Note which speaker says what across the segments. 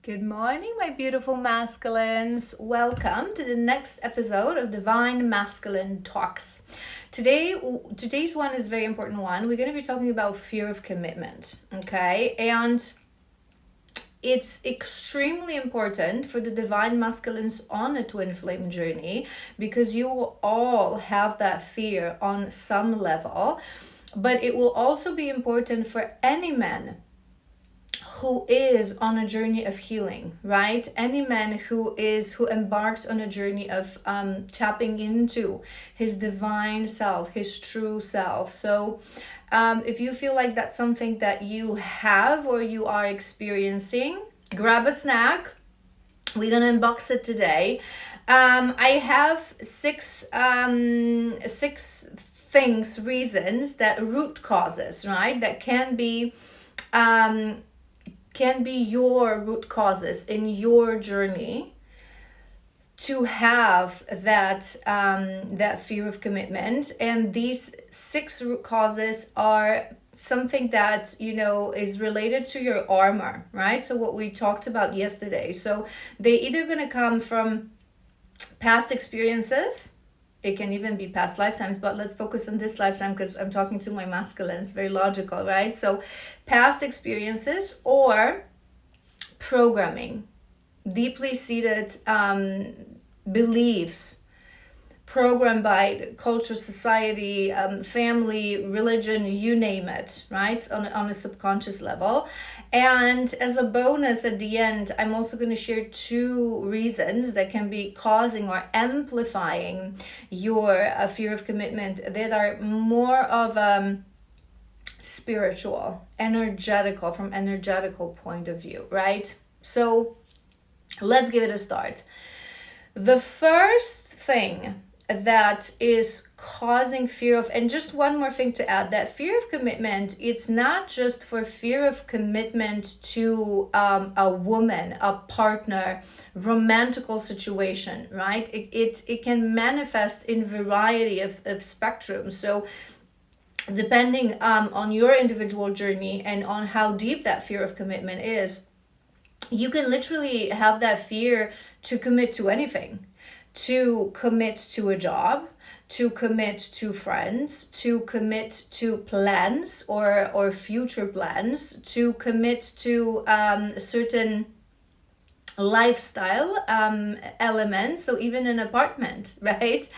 Speaker 1: Good morning, my beautiful masculines. Welcome to the next episode of Divine Masculine Talks. Today's one is a very important one. We're going to be talking about fear of commitment, okay? And it's extremely important for the divine masculines on a twin flame journey because you will all have that fear on some level, but it will also be important for any man who is on a journey of healing, right? Any man who embarks on a journey of tapping into his divine self, his true self. So if you feel like that's something that you have or you are experiencing, grab a snack. We're gonna unbox it today. I have six reasons, that root causes, right? That can be your root causes in your journey to have that fear of commitment. And these 6 root causes are something that is related to your armor, right? So what we talked about yesterday. So they either going to come from past experiences. It can even be past lifetimes, but let's focus on this lifetime because I'm talking to my masculines, very logical, right? So past experiences or programming, deeply seated beliefs, programmed by culture, society, family, religion, you name it, right? On a subconscious level. And as a bonus at the end, I'm also going to share 2 reasons that can be causing or amplifying your fear of commitment that are more of spiritual, from energetical point of view, right? So let's give it a start. The first thing that is causing fear of, and just one more thing to add, that fear of commitment, it's not just for fear of commitment to a woman, a partner, romantical situation, right? It can manifest in variety of spectrums. So depending on your individual journey and on how deep that fear of commitment is, you can literally have that fear to commit to anything. To commit to a job, to commit to friends, to commit to plans or future plans, to commit to certain lifestyle elements, so even an apartment, right?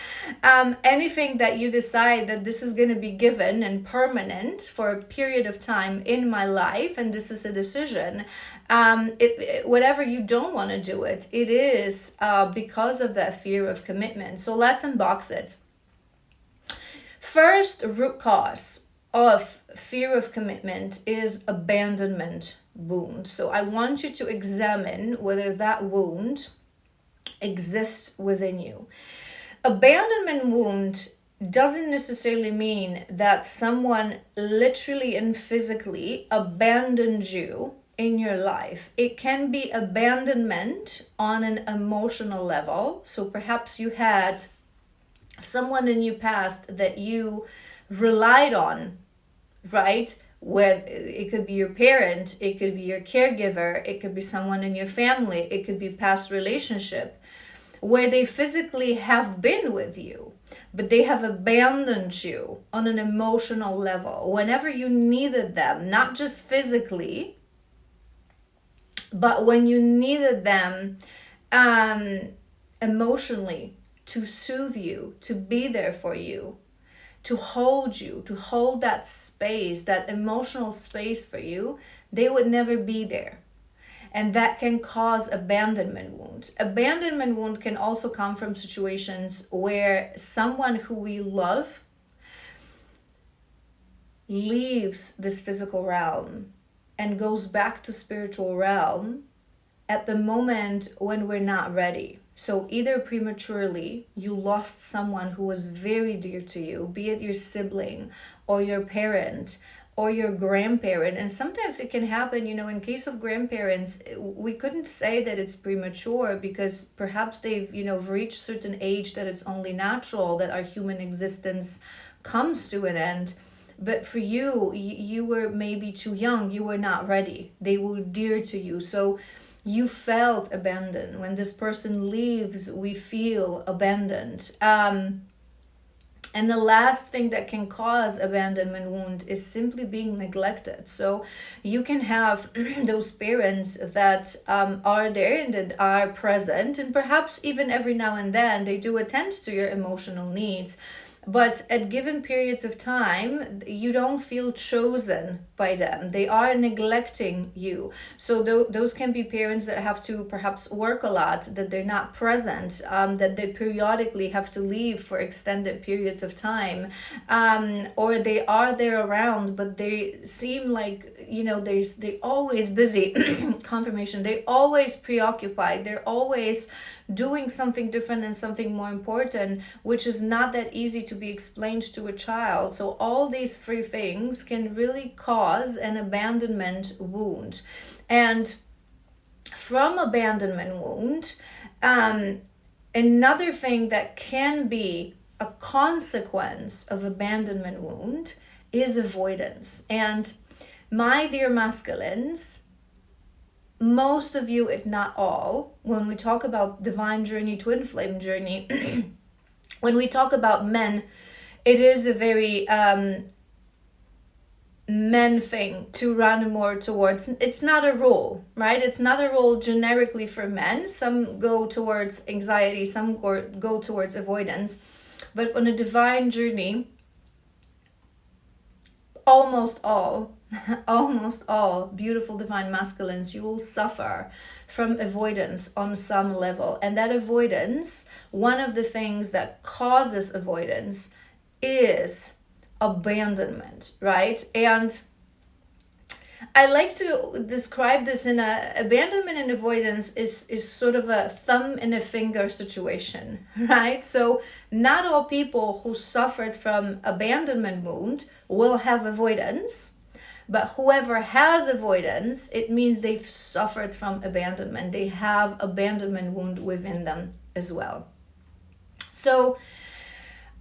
Speaker 1: Anything that you decide that this is going to be given and permanent for a period of time in my life, and this is a decision, whatever you don't want to do it is because of that fear of commitment. So let's unbox it. First root cause of fear of commitment is abandonment wound. So I want you to examine whether that wound exists within you. Abandonment wound doesn't necessarily mean that someone literally and physically abandoned you in your life. It can be abandonment on an emotional level. So perhaps you had someone in your past that you relied on, right? When it could be your parent, it could be your caregiver, it could be someone in your family, it could be past relationship, where they physically have been with you, but they have abandoned you on an emotional level whenever you needed them, not just physically, but when you needed them emotionally, to soothe you, to be there for you, to hold you, to hold that space, that emotional space for you, they would never be there. And that can cause abandonment wound. Abandonment wound can also come from situations where someone who we love leaves this physical realm and goes back to spiritual realm at the moment when we're not ready. So either prematurely, you lost someone who was very dear to you, be it your sibling or your parent or your grandparent. And sometimes it can happen, in case of grandparents, we couldn't say that it's premature because perhaps they've, reached certain age that it's only natural that our human existence comes to an end. But for you, you were maybe too young, you were not ready. They were dear to you. So you felt abandoned. When this person leaves, we feel abandoned. And the last thing that can cause abandonment wound is simply being neglected. So you can have those parents that are there and that are present, and perhaps even every now and then they do attend to your emotional needs. But at given periods of time, you don't feel chosen by them. They are neglecting you. So those can be parents that have to perhaps work a lot, that they're not present, that they periodically have to leave for extended periods of time, or they are there around, but they seem like, they're always busy. Confirmation. They're always preoccupied. They're always doing something different and something more important, which is not that easy to be explained to a child. So all these three things can really cause an abandonment wound. And from abandonment wound, another thing that can be a consequence of abandonment wound is avoidance. And my dear masculines, most of you, if not all, when we talk about divine journey, twin flame journey, when we talk about men, it is a very men thing to run more towards. It's not a rule, right? It's not a rule generically for men. Some go towards anxiety, some go towards avoidance. But on a divine journey, almost all beautiful divine masculines, you will suffer from avoidance on some level. And that avoidance, one of the things that causes avoidance is abandonment, right? And I like to describe this in abandonment and avoidance is sort of a thumb and a finger situation, right? So not all people who suffered from abandonment wound will have avoidance, but whoever has avoidance, it means they've suffered from abandonment. They have abandonment wound within them as well. So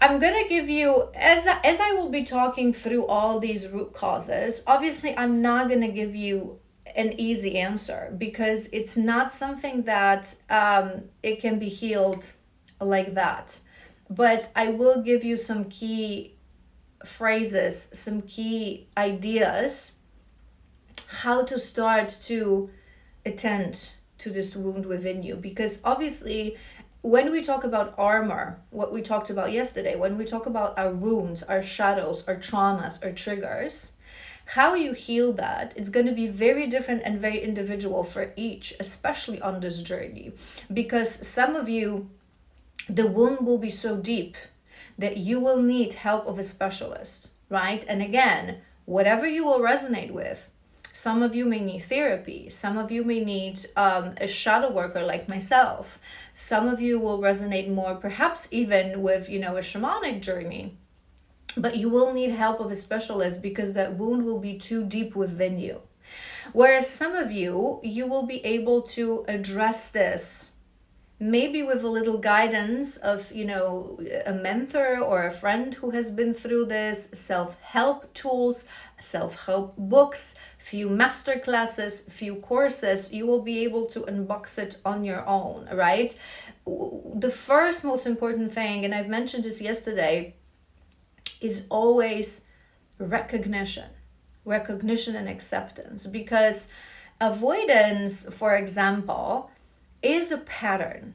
Speaker 1: I'm going to give you, as I will be talking through all these root causes, obviously I'm not going to give you an easy answer, because it's not something that it can be healed like that. But I will give you some key phrases, some key ideas, how to start to attend to this wound within you. Because obviously, when we talk about armor, what we talked about yesterday, when we talk about our wounds, our shadows, our traumas, our triggers, how you heal that, it's going to be very different and very individual for each, especially on this journey. Because some of you, the wound will be so deep that you will need help of a specialist, right? And again, whatever you will resonate with, some of you may need therapy. Some of you may need a shadow worker like myself. Some of you will resonate more, perhaps even with, a shamanic journey. But you will need help of a specialist because that wound will be too deep within you. Whereas some of you, you will be able to address this maybe with a little guidance of, a mentor or a friend who has been through this, self-help tools, self-help books, few master classes, few courses. You will be able to unbox it on your own, right? The first most important thing, and I've mentioned this yesterday, is always recognition and acceptance. Because avoidance, for example, is a pattern.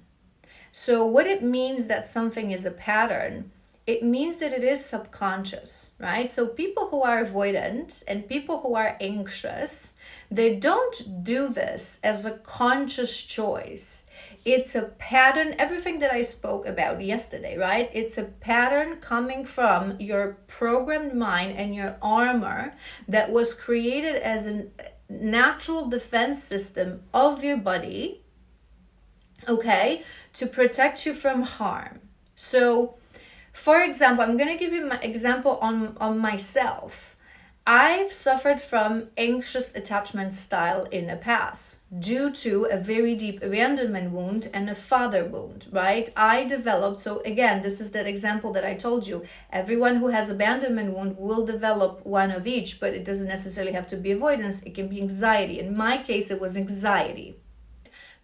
Speaker 1: So what it means that something is a pattern, it means that it is subconscious, right? So people who are avoidant and people who are anxious, they don't do this as a conscious choice. It's a pattern, everything that I spoke about yesterday, right? It's a pattern coming from your programmed mind and your armor that was created as a natural defense system of your body, okay, to protect you from harm. So, for example, I'm going to give you my example on myself. I've suffered from anxious attachment style in the past due to a very deep abandonment wound and a father wound, right? I developed, so again, this is that example that I told you. Everyone who has abandonment wound will develop one of each, but it doesn't necessarily have to be avoidance. It can be anxiety. In my case, it was anxiety.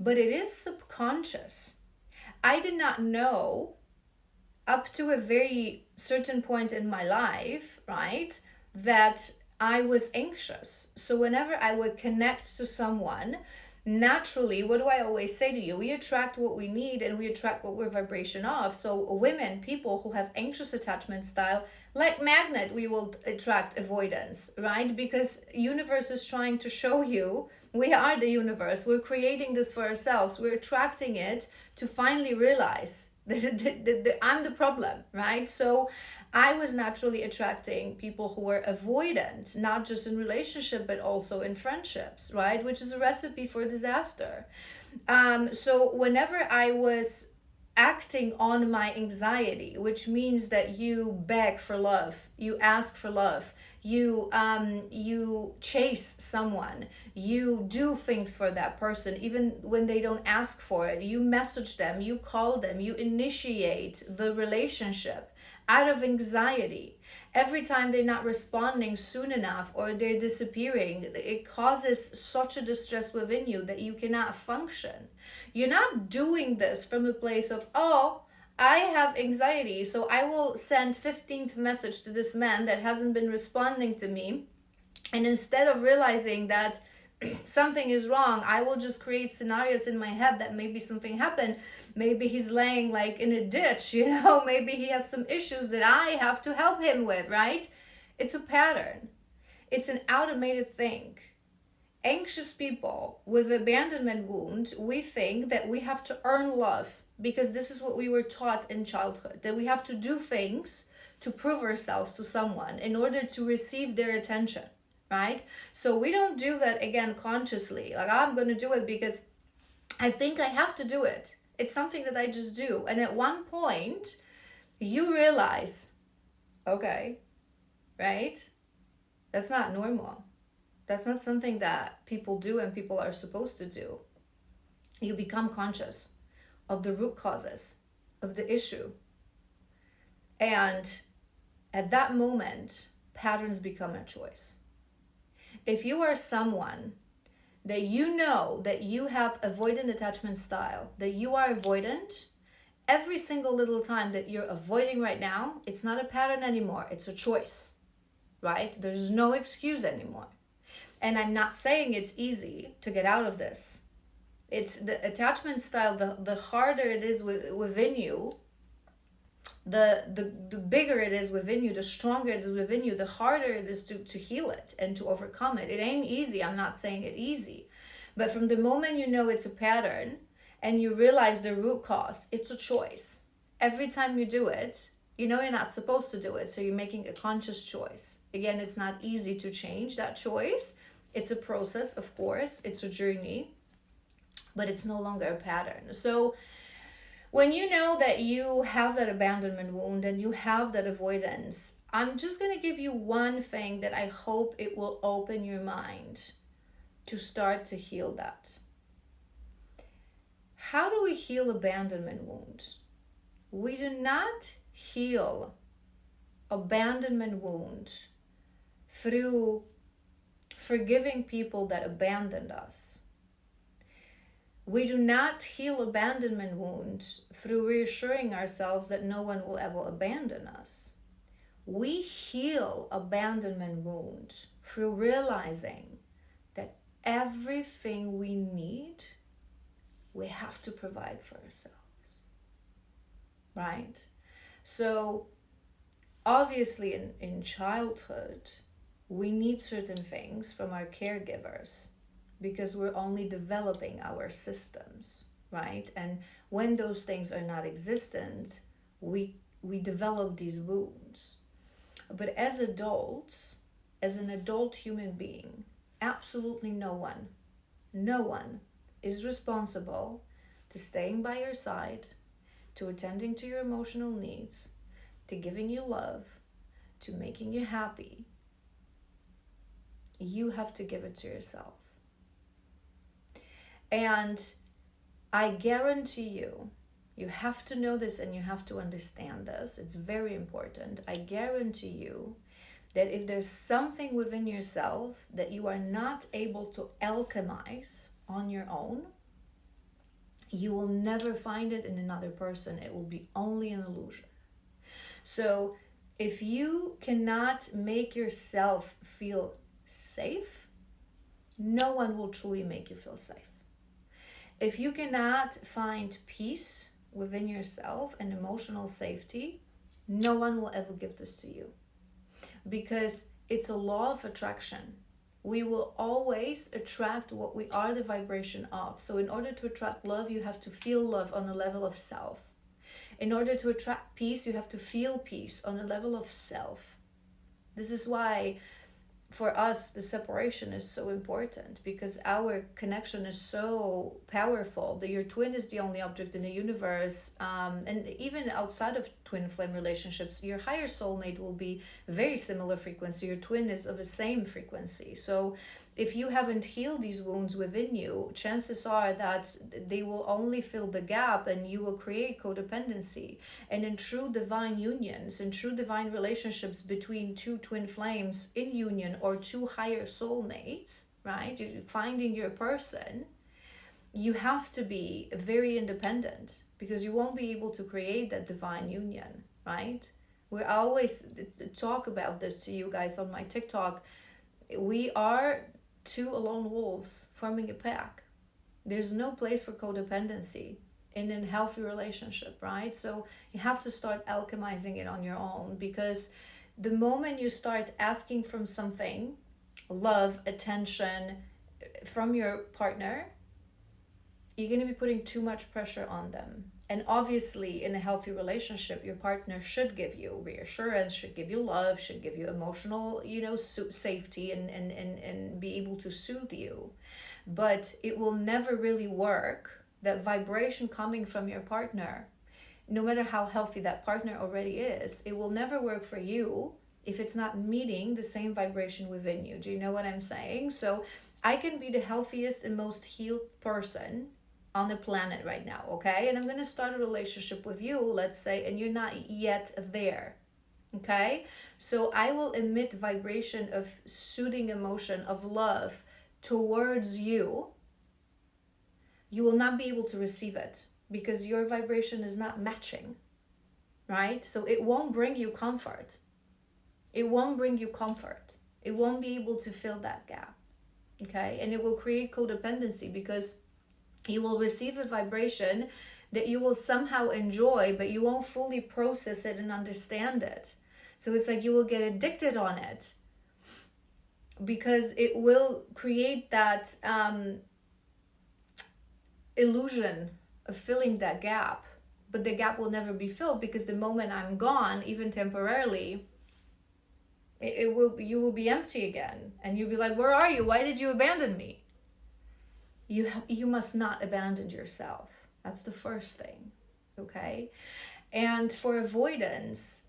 Speaker 1: but it is subconscious. I did not know up to a very certain point in my life, right, that I was anxious. So whenever I would connect to someone, naturally, what do I always say to you? We attract what we need and we attract what we're vibration of. So women, people who have anxious attachment style, like magnet, we will attract avoidance, right? Because universe is trying to show you we are the universe. We're creating this for ourselves. We're attracting it to finally realize that I'm the problem, right? So I was naturally attracting people who were avoidant, not just in relationship, but also in friendships, right? Which is a recipe for disaster. So whenever I was acting on my anxiety, which means that you beg for love, you ask for love, you chase someone, you do things for that person even when they don't ask for it, you message them, you call them, you initiate the relationship out of anxiety. Every time they're not responding soon enough or they're disappearing, it causes such a distress within you that you cannot function. You're not doing this from a place of, oh, I have anxiety, so I will send 15th message to this man that hasn't been responding to me. And instead of realizing that something is wrong, I will just create scenarios in my head that maybe something happened. Maybe he's laying like in a ditch, maybe he has some issues that I have to help him with, right? It's a pattern. It's an automated thing. Anxious people with abandonment wound, we think that we have to earn love because this is what we were taught in childhood, that we have to do things to prove ourselves to someone in order to receive their attention. Right? So we don't do that again consciously. Like, I'm going to do it because I think I have to do it. It's something that I just do. And at one point, you realize, okay, right? That's not normal. That's not something that people do and people are supposed to do. You become conscious of the root causes of the issue. And at that moment, patterns become a choice. If you are someone that you know that you have avoidant attachment style, that you are avoidant, every single little time that you're avoiding right now, it's not a pattern anymore. It's a choice, right? There's no excuse anymore. And I'm not saying it's easy to get out of this. It's the attachment style, the harder it is within you, the bigger it is within you, the stronger it is within you, the harder it is to heal it and to overcome it. It ain't easy. I'm not saying it easy. But from the moment you know it's a pattern and you realize the root cause, it's a choice. Every time you do it, you know you're not supposed to do it. So you're making a conscious choice. Again, it's not easy to change that choice. It's a process, of course. It's a journey. But it's no longer a pattern. So when you know that you have that abandonment wound and you have that avoidance, I'm just going to give you one thing that I hope it will open your mind to start to heal that. How do we heal abandonment wound? We do not heal abandonment wound through forgiving people that abandoned us. We do not heal abandonment wounds through reassuring ourselves that no one will ever abandon us. We heal abandonment wound through realizing that everything we need, we have to provide for ourselves, right? So obviously in childhood, we need certain things from our caregivers, because we're only developing our systems, right? And when those things are not existent, we develop these wounds. But as adults, as an adult human being, absolutely no one is responsible to staying by your side, to attending to your emotional needs, to giving you love, to making you happy. You have to give it to yourself. And I guarantee you have to know this and you have to understand this. It's very important. I guarantee you that if there's something within yourself that you are not able to alchemize on your own, You will never find it in another person. It will be only an illusion. So if you cannot make yourself feel safe, no one will truly make you feel safe. If you cannot find peace within yourself and emotional safety, no one will ever give this to you, because it's a law of attraction. We will always attract what we are the vibration of. So in order to attract love, you have to feel love on the level of self. In order to attract peace, you have to feel peace on the level of self. This is why for us the separation is so important, because our connection is so powerful that your twin is the only object in the universe, and even outside of twin flame relationships, your higher soulmate will be very similar frequency. Your twin is of the same frequency. So if you haven't healed these wounds within you, chances are that they will only fill the gap and you will create codependency. And in true divine unions, in true divine relationships between two twin flames in union or two higher soulmates, right? You're finding your person, you have to be very independent, because you won't be able to create that divine union, right? We always talk about this to you guys on my TikTok. We are two alone wolves forming a pack. There's no place for codependency in a healthy relationship, right? So you have to start alchemizing it on your own, because the moment you start asking from something, love, attention from your partner, you're going to be putting too much pressure on them. And obviously in a healthy relationship, your partner should give you reassurance, should give you love, should give you emotional, safety, and be able to soothe you. But it will never really work, that vibration coming from your partner, no matter how healthy that partner already is, it will never work for you if it's not meeting the same vibration within you. Do you know what I'm saying? So I can be the healthiest and most healed person on the planet right now, okay? And I'm going to start a relationship with you, let's say, and you're not yet there, okay? So I will emit vibration of soothing emotion, of love towards you. You will not be able to receive it because your vibration is not matching, right? So it won't bring you comfort. It won't bring you comfort. It won't be able to fill that gap, okay? And it will create codependency, because you will receive a vibration that you will somehow enjoy, but you won't fully process it and understand it. So it's like you will get addicted on it, because it will create that illusion of filling that gap. But the gap will never be filled, because the moment I'm gone, even temporarily, you will be empty again. And you'll be like, where are you? Why did you abandon me? You must not abandon yourself. That's the first thing, okay? And for avoidance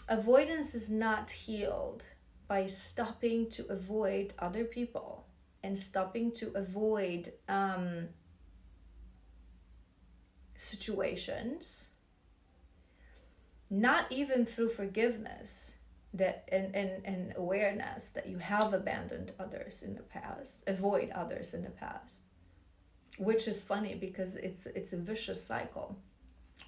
Speaker 1: is not healed by stopping to avoid other people and stopping to avoid situations, not even through forgiveness that and awareness that you have abandoned others in the past, avoid others in the past, which is funny because it's a vicious cycle,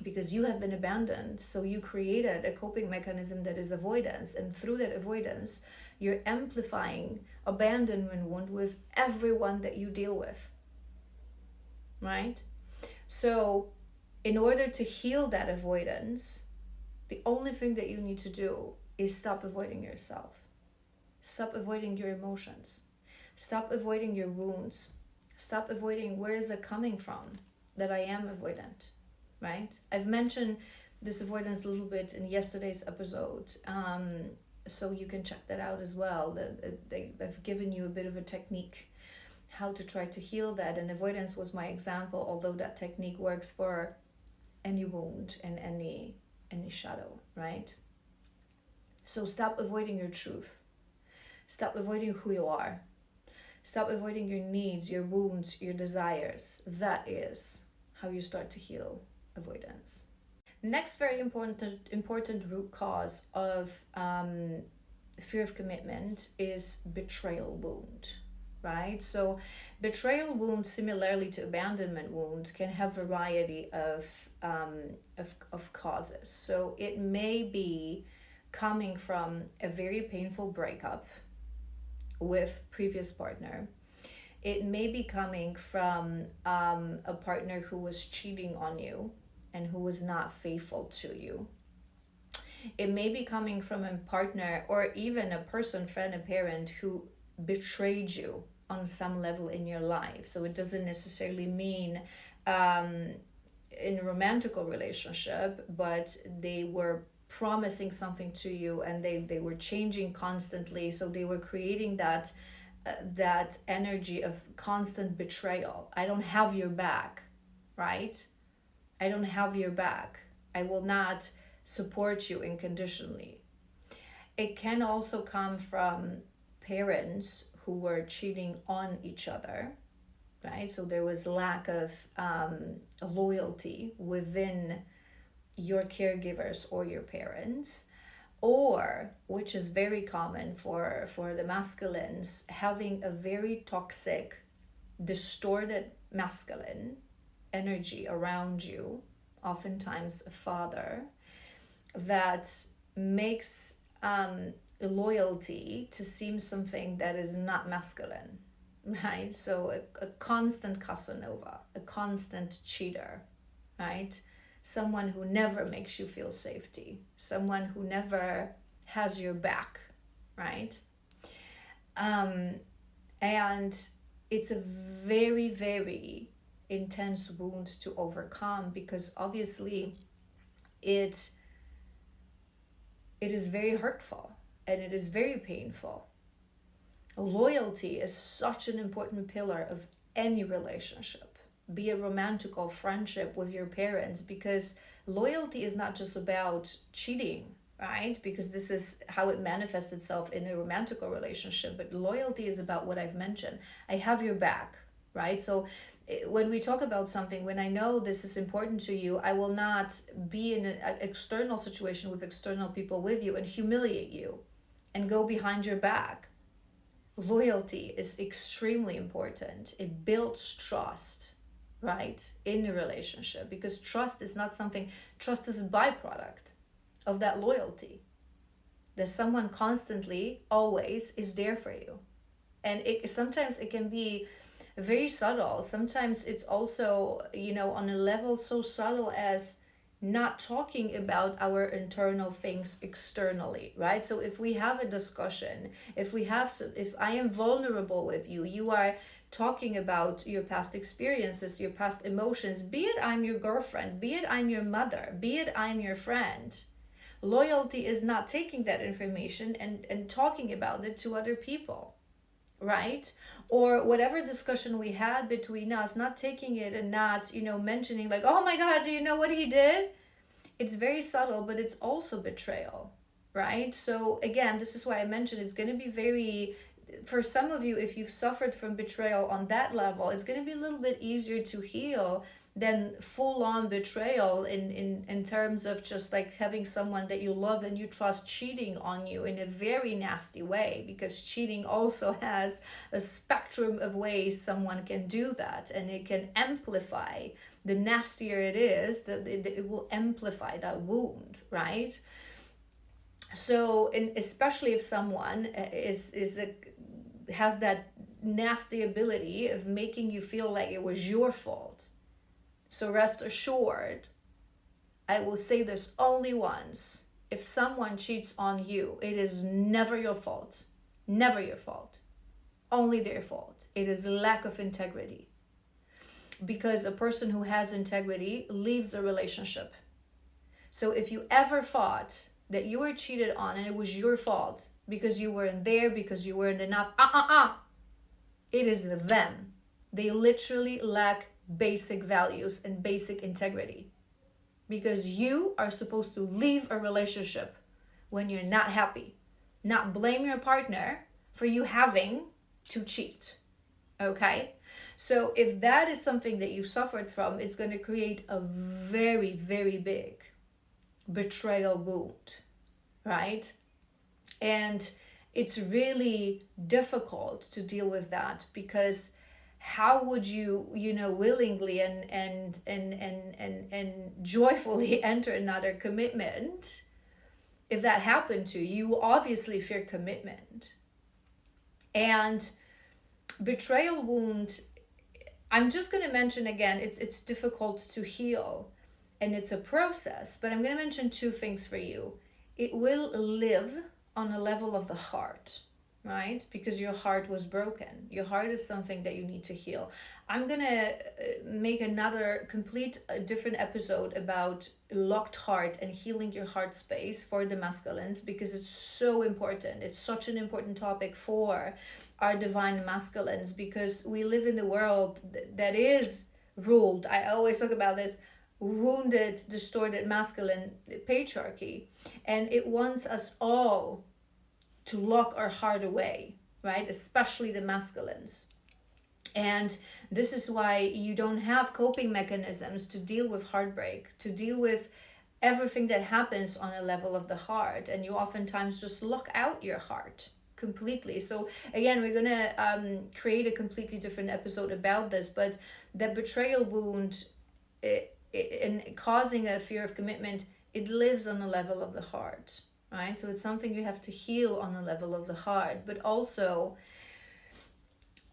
Speaker 1: because you have been abandoned, so you created a coping mechanism that is avoidance, and through that avoidance you're amplifying abandonment wound with everyone that you deal with, right? So in order to heal that avoidance, the only thing that you need to do is stop avoiding yourself. Stop avoiding your emotions. Stop avoiding your wounds. Stop avoiding, where is it coming from that I am avoidant, right? I've mentioned this avoidance a little bit in yesterday's episode, so you can check that out as well. I've given you a bit of a technique how to try to heal that, and avoidance was my example, although that technique works for any wound and any shadow, right? So stop avoiding your truth. Stop avoiding who you are. Stop avoiding your needs, your wounds, your desires. That is how you start to heal avoidance. Next very important root cause of fear of commitment is betrayal wound, right? So betrayal wound, similarly to abandonment wound, can have variety of causes. So it may be coming from a very painful breakup with previous partner. It may be coming from a partner who was cheating on you and who was not faithful to you. It may be coming from a partner or even a person, friend, a parent who betrayed you on some level in your life. So it doesn't necessarily mean in a romantical relationship, but they were promising something to you and they were changing constantly. So they were creating that energy of constant betrayal. I don't have your back, right? I don't have your back. I will not support you unconditionally. It can also come from parents who were cheating on each other, right? So there was lack of loyalty within your caregivers or your parents, or, which is very common for the masculines, having a very toxic, distorted masculine energy around you, oftentimes a father, that makes loyalty to seem something that is not masculine, right? So a constant Casanova, a constant cheater, right? Someone who never makes you feel safety, someone who never has your back, right? And it's a very, very intense wound to overcome, because obviously it is very hurtful and it is very painful. Loyalty is such an important pillar of any relationship, be it romantic or friendship with your parents, because loyalty is not just about cheating, right? Because this is how it manifests itself in a romantic relationship, but loyalty is about what I've mentioned. I have your back, right? So when we talk about something, when I know this is important to you, I will not be in an external situation with external people with you and humiliate you and go behind your back. Loyalty is extremely important. It builds trust, right, in a relationship, because trust is a byproduct of that loyalty. That someone constantly, always is there for you. And sometimes it can be very subtle. Sometimes it's also, on a level so subtle as not talking about our internal things externally, right? So if we have a discussion, if I am vulnerable with you, you are talking about your past experiences, your past emotions, be it I'm your girlfriend, be it I'm your mother, be it I'm your friend. Loyalty is not taking that information and talking about it to other people, right? Or whatever discussion we had between us, not taking it and not, mentioning like, oh my God, do you know what he did? It's very subtle, but it's also betrayal, right? So again, this is why I mentioned it's going to be very, for some of you, if you've suffered from betrayal on that level, it's going to be a little bit easier to heal than full-on betrayal in terms of just like having someone that you love and you trust cheating on you in a very nasty way, because cheating also has a spectrum of ways someone can do that, and it can amplify. The nastier it is, it will amplify that wound, right? So, especially if someone has that nasty ability of making you feel like it was your fault. So rest assured, I will say this only once. If someone cheats on you, it is never your fault. Never your fault. Only their fault. It is lack of integrity. Because a person who has integrity leaves a relationship. So if you ever thought that you were cheated on and it was your fault because you weren't there, because you weren't enough, it is them. They literally lack basic values and basic integrity, because you are supposed to leave a relationship when you're not happy, not blame your partner for you having to cheat. Okay, so if that is something that you've suffered from, it's going to create a very, very big betrayal wound, right? And it's really difficult to deal with that, because how would you, willingly and joyfully enter another commitment if that happened to you? You obviously fear commitment. And betrayal wound, I'm just going to mention again, it's difficult to heal and it's a process, but I'm going to mention two things for you. It will live on a level of the heart, right? Because your heart was broken. Your heart is something that you need to heal. I'm going to make another different episode about locked heart and healing your heart space for the masculines, because it's so important. It's such an important topic for our divine masculines, because we live in the world that is ruled, I always talk about this, wounded, distorted masculine patriarchy, and it wants us all to lock our heart away, right? Especially the masculines. And this is why you don't have coping mechanisms to deal with heartbreak, to deal with everything that happens on a level of the heart, and you oftentimes just lock out your heart completely. So again, we're gonna create a completely different episode about this, but the betrayal wound, and causing a fear of commitment, it lives on the level of the heart, right? So it's something you have to heal on the level of the heart, but also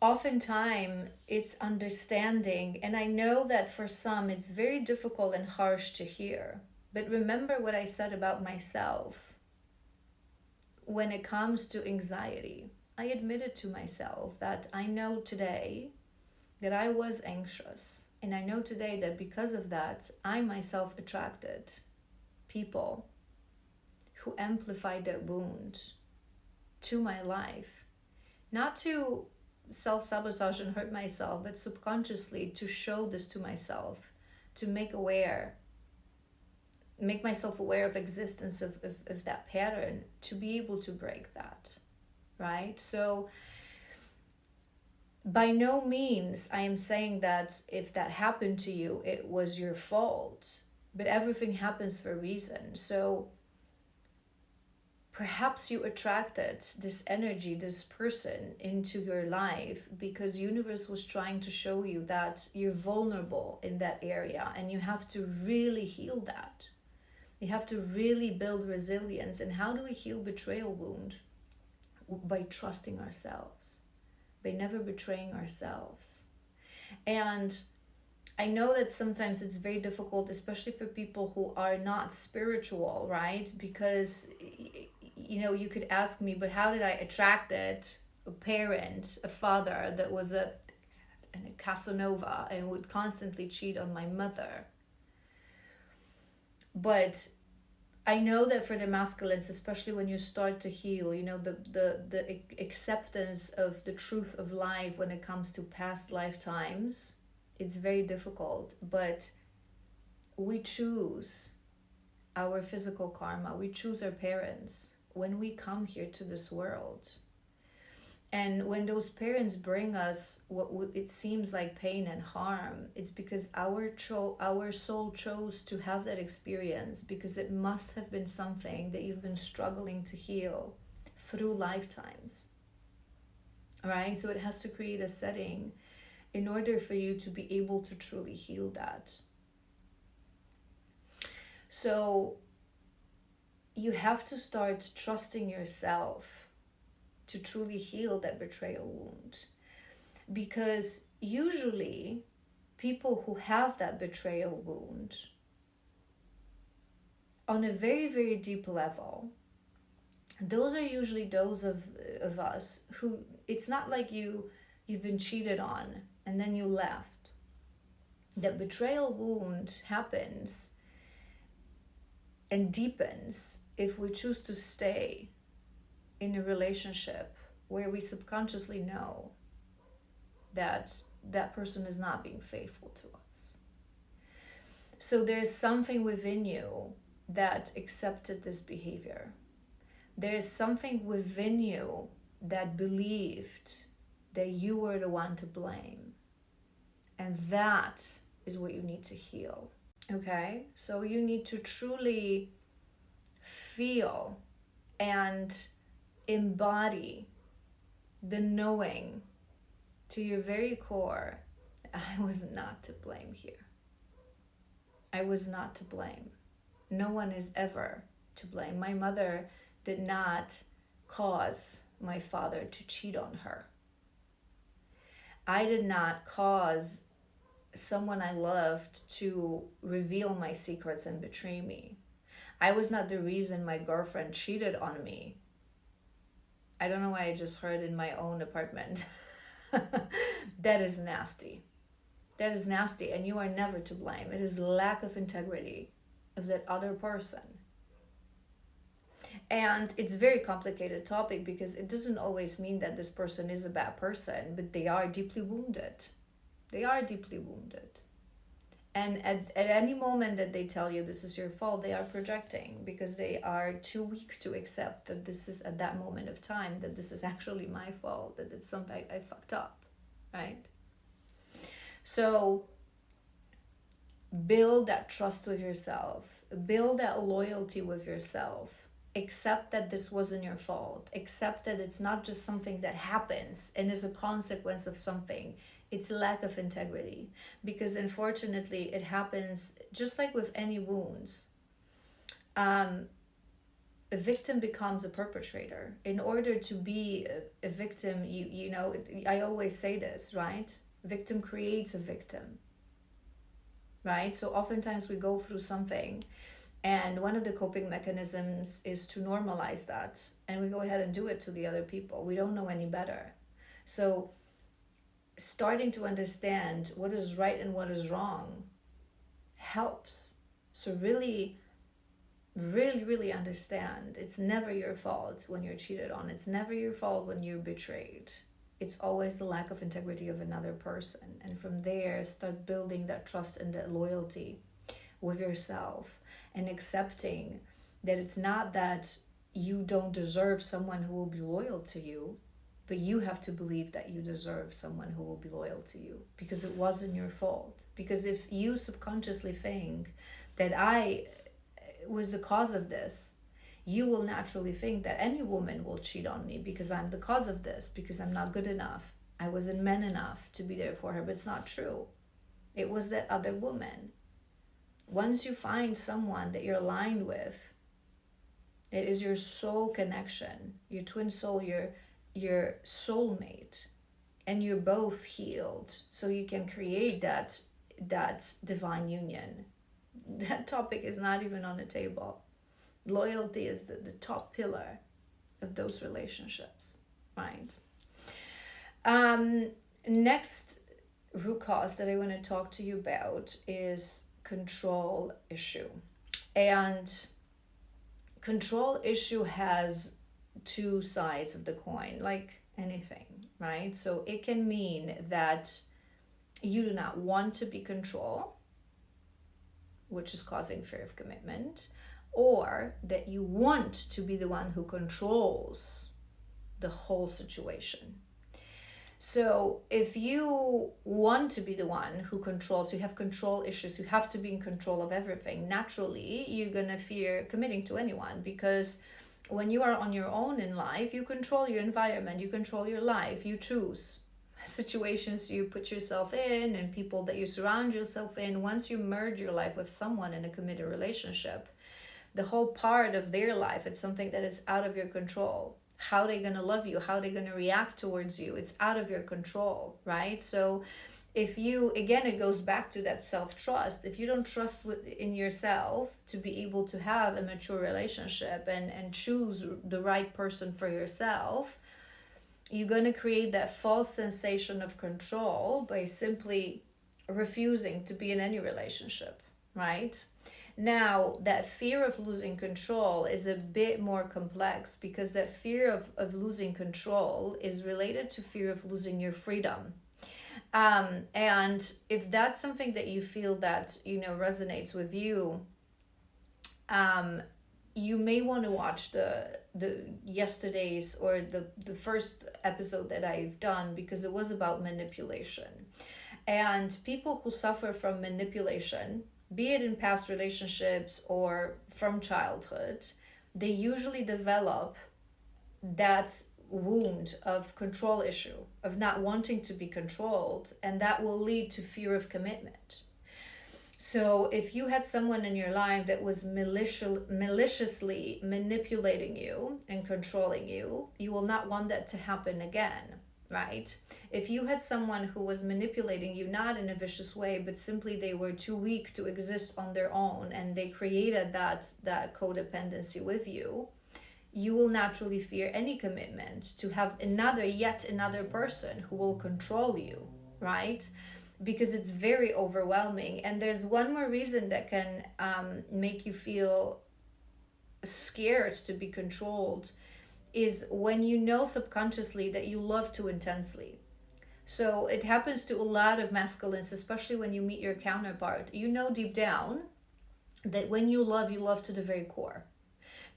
Speaker 1: oftentimes it's understanding. And I know that for some it's very difficult and harsh to hear, but remember what I said about myself. When it comes to anxiety, I admitted to myself that I know today that I was anxious. And I know today that because of that, I myself attracted people who amplified that wound to my life. Not to self-sabotage and hurt myself, but subconsciously to show this to myself, to make myself aware of existence of that pattern, to be able to break that, right? So by no means I am saying that if that happened to you, it was your fault, but everything happens for a reason. So perhaps you attracted this energy, this person into your life because universe was trying to show you that you're vulnerable in that area, and you have to really heal that. You have to really build resilience. And how do we heal betrayal wound? By trusting ourselves, by never betraying ourselves. And I know that sometimes it's very difficult, especially for people who are not spiritual, right? Because, you could ask me, but how did I attract it? A parent, a father that was a Casanova and would constantly cheat on my mother. But I know that for the masculines, especially when you start to heal, the acceptance of the truth of life when it comes to past lifetimes, it's very difficult. But we choose our physical karma. We choose our parents when we come here to this world. And when those parents bring us what it seems like pain and harm, it's because our soul chose to have that experience, because it must have been something that you've been struggling to heal through lifetimes. Right? So it has to create a setting in order for you to be able to truly heal that. So you have to start trusting yourself to truly heal that betrayal wound. Because usually people who have that betrayal wound on a very, very deep level, those are usually those of us who, it's not like you've been cheated on and then you left. That betrayal wound happens and deepens if we choose to stay in a relationship where we subconsciously know that that person is not being faithful to us. So there's something within you that accepted this behavior. There's something within you that believed that you were the one to blame. And that is what you need to heal. Okay? So you need to truly feel and embody the knowing to your very core, I was not to blame here. I was not to blame. No one is ever to blame. My mother did not cause my father to cheat on her. I did not cause someone I loved to reveal my secrets and betray me. I was not the reason my girlfriend cheated on me. I don't know why I just heard in my own apartment. That is nasty. That is nasty, and you are never to blame. It is lack of integrity of that other person. And it's a very complicated topic because it doesn't always mean that this person is a bad person, but they are deeply wounded. They are deeply wounded. And at any moment that they tell you this is your fault, they are projecting because they are too weak to accept that this is at that moment of time, that this is actually my fault, that it's something I fucked up, right? So build that trust with yourself, build that loyalty with yourself. Accept that this wasn't your fault. Accept that it's not just something that happens and is a consequence of something. It's lack of integrity. Because unfortunately, it happens just like with any wounds. A victim becomes a perpetrator. In order to be a victim, you know, I always say this, right? Victim creates a victim, right? So oftentimes we go through something, and one of the coping mechanisms is to normalize that. And we go ahead and do it to the other people. We don't know any better. So starting to understand what is right and what is wrong helps. So really, really, really understand it's never your fault when you're cheated on. It's never your fault when you're betrayed. It's always the lack of integrity of another person. And from there, start building that trust and that loyalty with yourself and accepting that it's not that you don't deserve someone who will be loyal to you, but you have to believe that you deserve someone who will be loyal to you because it wasn't your fault. Because if you subconsciously think that I was the cause of this, you will naturally think that any woman will cheat on me because I'm the cause of this, because I'm not good enough. I wasn't man enough to be there for her, but it's not true. It was that other woman. Once you find someone that you're aligned with, it is your soul connection, your twin soul, your soulmate, and you're both healed, so you can create that divine union. That topic is not even on the table. Loyalty is the top pillar of those relationships, right? Next root cause that I want to talk to you about is control issue. And control issue has two sides of the coin, like anything, right? So it can mean that you do not want to be control, which is causing fear of commitment, or that you want to be the one who controls the whole situation. So if you want to be the one who controls, you have control issues, you have to be in control of everything, naturally you're gonna fear committing to anyone, because when you are on your own in life, you control your environment, you control your life, you choose situations you put yourself in and people that you surround yourself in. Once you merge your life with someone in a committed relationship, the whole part of their life, it's something that is out of your control. How they're going to love you, how they're going to react towards you, it's out of your control, right? So if you, again, it goes back to that self-trust. If you don't trust in yourself to be able to have a mature relationship and choose the right person for yourself, you're going to create that false sensation of control by simply refusing to be in any relationship, right? Now, that fear of losing control is a bit more complex, because that fear of losing control is related to fear of losing your freedom. And if that's something that you feel that, resonates with you, you may want to watch the yesterday's or the first episode that I've done, because it was about manipulation. And people who suffer from manipulation, be it in past relationships or from childhood, they usually develop that wound of control issue, of not wanting to be controlled, and that will lead to fear of commitment. So if you had someone in your life that was maliciously manipulating you and controlling you, you will not want that to happen again, right? If you had someone who was manipulating you, not in a vicious way, but simply they were too weak to exist on their own, and they created that codependency with you, you will naturally fear any commitment to have yet another person who will control you, right? Because it's very overwhelming. And there's one more reason that can make you feel scared to be controlled, is when you know subconsciously that you love too intensely. So it happens to a lot of masculines, especially when you meet your counterpart. You know deep down that when you love to the very core.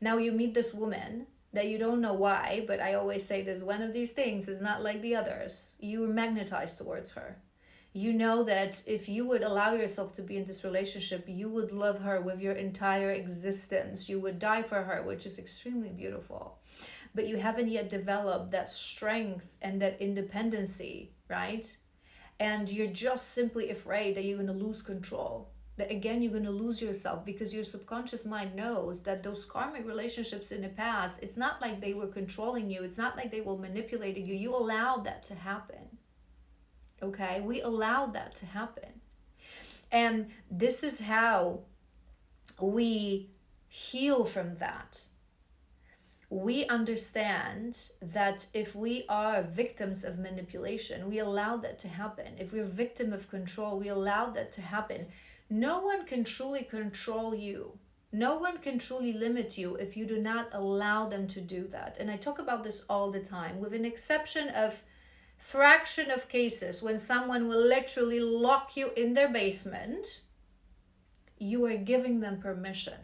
Speaker 1: Now you meet this woman that you don't know why, but I always say this, one of these things is not like the others. You are magnetized towards her. You know that if you would allow yourself to be in this relationship, you would love her with your entire existence. You would die for her, which is extremely beautiful. But you haven't yet developed that strength and that independency, right? And you're just simply afraid that you're going to lose control. That again, you're going to lose yourself, because your subconscious mind knows that those karmic relationships in the past, it's not like they were controlling you. It's not like they were manipulating you. You allowed that to happen. Okay, we allowed that to happen. And this is how we heal from that. We understand that if we are victims of manipulation, we allow that to happen. If we're victim of control, we allow that to happen. No one can truly control you. No one can truly limit you if you do not allow them to do that. And I talk about this all the time, with an exception of fraction of cases when someone will literally lock you in their basement. You are giving them permission.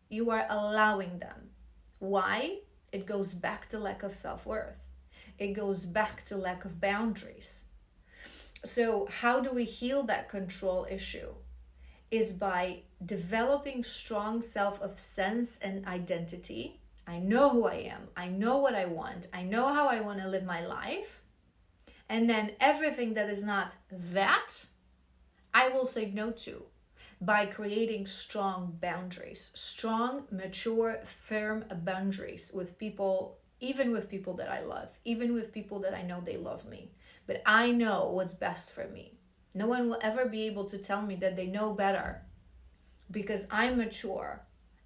Speaker 1: You are allowing them. Why? It goes back to lack of self-worth. It goes back to lack of boundaries. So how do we heal that control issue? Is by developing strong self of sense and identity. I know who I am. I know what I want. I know how I want to live my life. And then everything that is not that, I will say no to, by creating strong boundaries, strong, mature, firm boundaries with people, even with people that I love, even with people that I know they love me. But I know what's best for me. No one will ever be able to tell me that they know better, because I'm mature.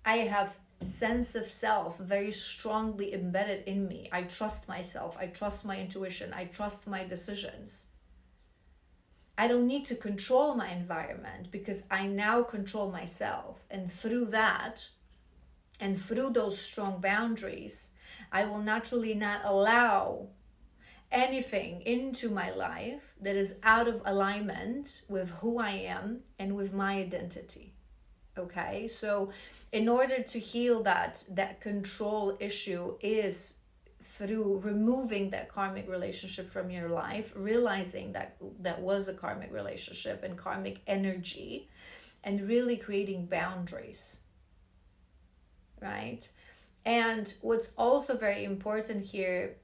Speaker 1: I have sense of self very strongly embedded in me. I trust myself. I trust my intuition. I trust my decisions. I don't need to control my environment, because I now control myself. And through that, and through those strong boundaries, I will naturally not allow anything into my life that is out of alignment with who I am and with my identity. Okay, so in order to heal that control issue is through removing that karmic relationship from your life, realizing that that was a karmic relationship and karmic energy, and really creating boundaries, right? And what's also very important here,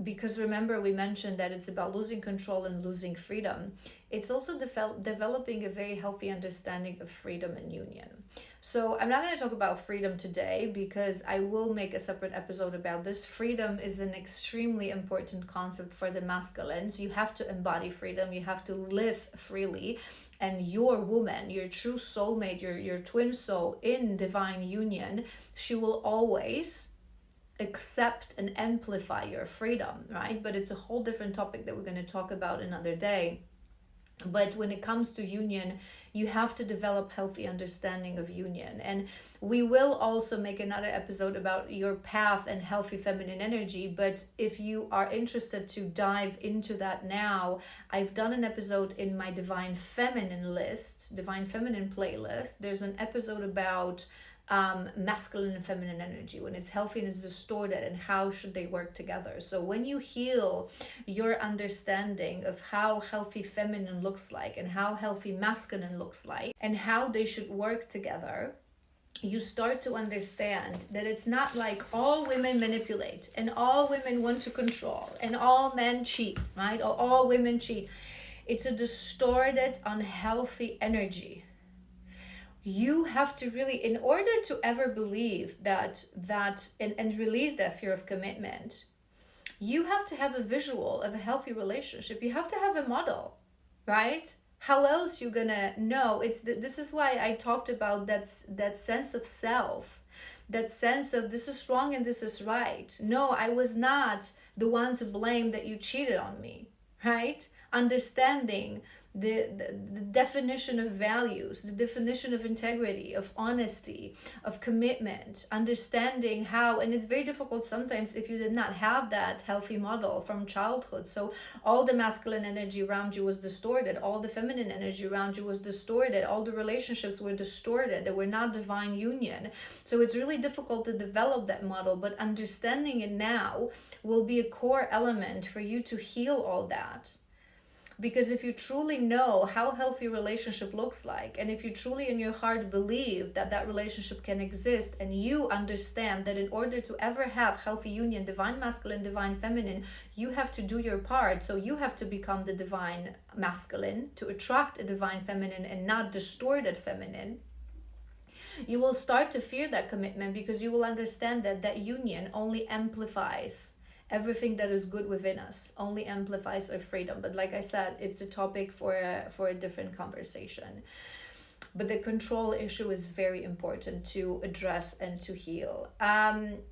Speaker 1: because remember we mentioned that it's about losing control and losing freedom, it's also developing a very healthy understanding of freedom and union. So I'm not going to talk about freedom today, because I will make a separate episode about this. Freedom is an extremely important concept for the masculine. So you have to embody freedom, you have to live freely, and your woman, your true soulmate, your twin soul in divine union, she will always accept and amplify your freedom, right? But it's a whole different topic that we're going to talk about another day. But when it comes to union, you have to develop healthy understanding of union. And we will also make another episode about your path and healthy feminine energy. But if you are interested to dive into that now, I've done an episode in my Divine Feminine playlist. There's an episode about masculine and feminine energy, when it's healthy and it's distorted, and how should they work together. So when you heal your understanding of how healthy feminine looks like and how healthy masculine looks like and how they should work together, you start to understand that it's not like all women manipulate and all women want to control and all men cheat, right? Or all women cheat. It's a distorted, unhealthy energy. You have to really, in order to ever believe that and release that fear of commitment, you have to have a visual of a healthy relationship. You have to have a model, right? How else you gonna know? This is why I talked about that sense of self, that sense of this is wrong and this is right. No, I was not the one to blame that you cheated on me, right? Understanding the definition of values, the definition of integrity, of honesty, of commitment, understanding how, and it's very difficult sometimes if you did not have that healthy model from childhood. So all the masculine energy around you was distorted, all the feminine energy around you was distorted, all the relationships were distorted, they were not divine union. So it's really difficult to develop that model, but understanding it now will be a core element for you to heal all that. Because if you truly know how healthy relationship looks like, and if you truly in your heart believe that that relationship can exist, and you understand that in order to ever have healthy union, divine masculine, divine feminine, you have to do your part. So you have to become the divine masculine to attract a divine feminine and not distorted feminine. You will start to fear that commitment because you will understand that that union only amplifies everything that is good within us, only amplifies our freedom. But like I said, it's a topic for a different conversation. But the control issue is very important to address and to heal. Point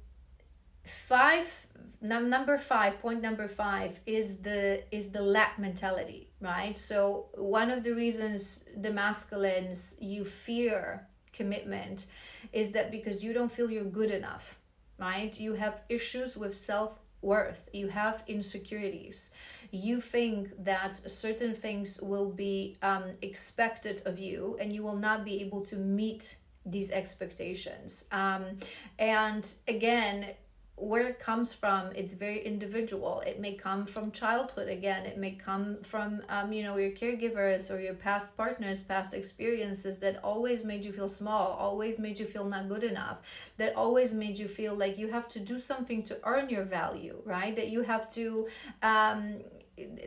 Speaker 1: number five is the lack mentality, right? So one of the reasons the masculines you fear commitment is that because you don't feel you're good enough, right? You have issues with self-worth, you have insecurities, you think that certain things will be expected of you and you will not be able to meet these expectations. And again, where it comes from, it's very individual. It may come from childhood. Again, it may come from your caregivers or your past partners, past experiences that always made you feel small, always made you feel not good enough, that always made you feel like you have to do something to earn your value, right? That you have to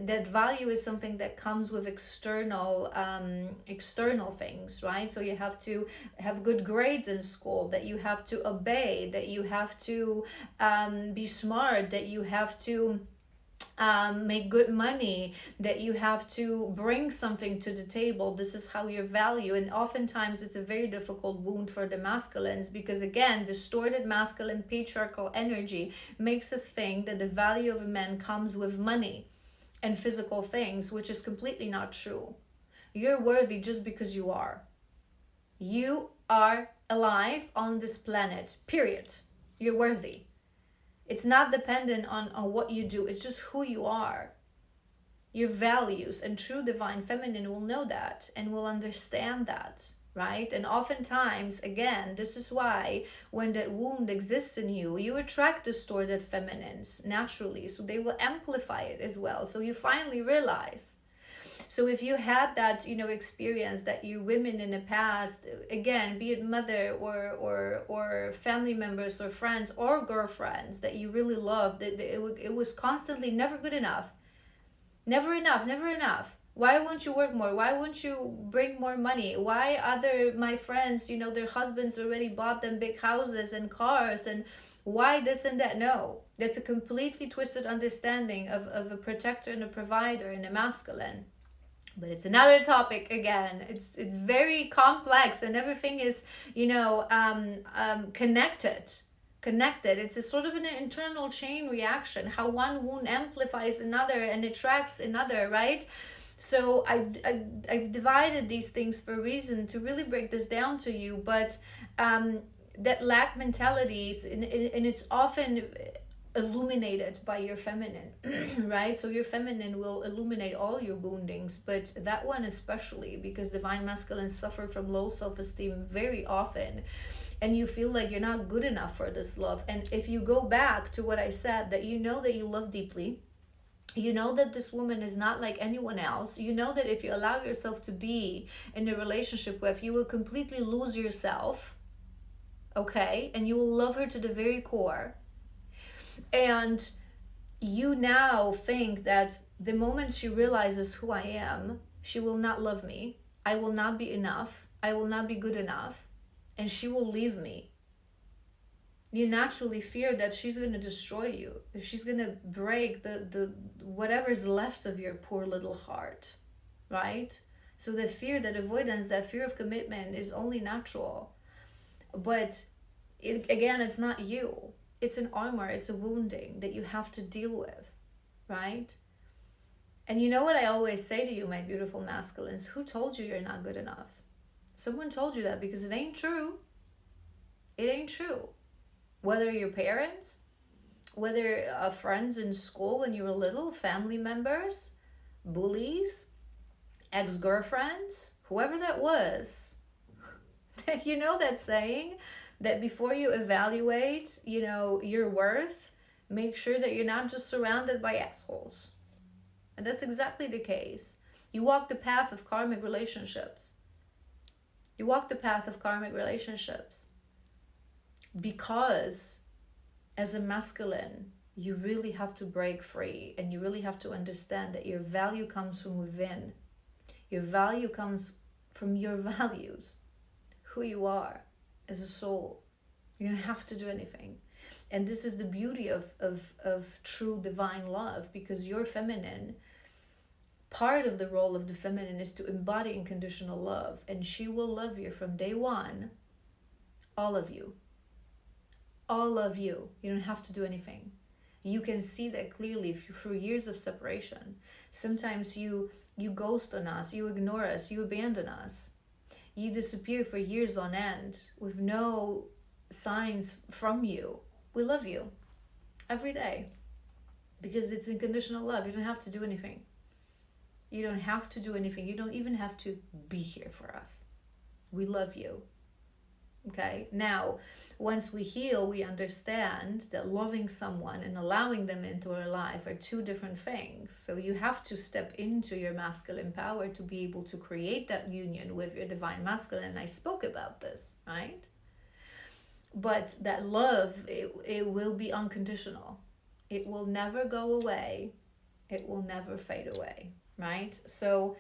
Speaker 1: that value is something that comes with external things, right? So you have to have good grades in school, that you have to obey, that you have to be smart, that you have to make good money, that you have to bring something to the table. This is how your value, and oftentimes it's a very difficult wound for the masculines because again, distorted masculine patriarchal energy makes us think that the value of a man comes with money and physical things, which is completely not true. You're worthy just because you are. You are alive on this planet, period. You're worthy. It's not dependent on what you do. It's just who you are. Your values, and true divine feminine will know that and will understand that, right? And oftentimes, again, this is why when that wound exists in you, you attract distorted feminines naturally. So they will amplify it as well. So you finally realize. So if you had that, experience that you women in the past, again, be it mother or family members or friends or girlfriends that you really loved, it was constantly never good enough. Never enough. Why won't you work more? Why won't you bring more money? Why my friends, their husbands already bought them big houses and cars, and why this and that? No, that's a completely twisted understanding of a protector and a provider and a masculine. But it's another topic again. It's very complex and everything is, connected. It's a sort of an internal chain reaction, how one wound amplifies another and attracts another, right? So I've divided these things for a reason to really break this down to you. But that lack mentalities, and it's often illuminated by your feminine, right? So your feminine will illuminate all your woundings, but that one especially, because divine masculines suffer from low self-esteem very often, and you feel like you're not good enough for this love. And if you go back to what I said, that you know that you love deeply, you know that this woman is not like anyone else, you know that if you allow yourself to be in a relationship with, you will completely lose yourself, okay? And you will love her to the very core. And you now think that the moment she realizes who I am, she will not love me. I will not be enough. I will not be good enough. And she will leave me. You naturally fear that she's going to destroy you. That she's going to break the whatever's left of your poor little heart. Right? So the fear, that avoidance, that fear of commitment is only natural. But again, it's not you. It's an armor, it's a wounding that you have to deal with, right? And you know what I always say to you, my beautiful masculines? Who told you you're not good enough? Someone told you that, because it ain't true. It ain't true. Whether your parents, whether friends in school when you were little, family members, bullies, ex-girlfriends, whoever that was. You know that saying that before you evaluate, your worth, make sure that you're not just surrounded by assholes. And that's exactly the case. You walk the path of karmic relationships. You walk the path of karmic relationships because as a masculine, you really have to break free, and you really have to understand that your value comes from within. Your value comes from your values, who you are as a soul. You don't have to do anything. And this is the beauty of true divine love, because you're feminine. Part of the role of the feminine is to embody unconditional love, and she will love you from day one. All of you. All of you. You don't have to do anything. You can see that clearly through years of separation. Sometimes you ghost on us, you ignore us, you abandon us. You disappear for years on end with no signs from you. We love you every day because it's unconditional love. You don't have to do anything. You don't have to do anything. You don't even have to be here for us. We love you. Okay? Now, once we heal, we understand that loving someone and allowing them into our life are two different things. So you have to step into your masculine power to be able to create that union with your divine masculine. And I spoke about this, right? But that love, it will be unconditional. It will never go away. It will never fade away, right? So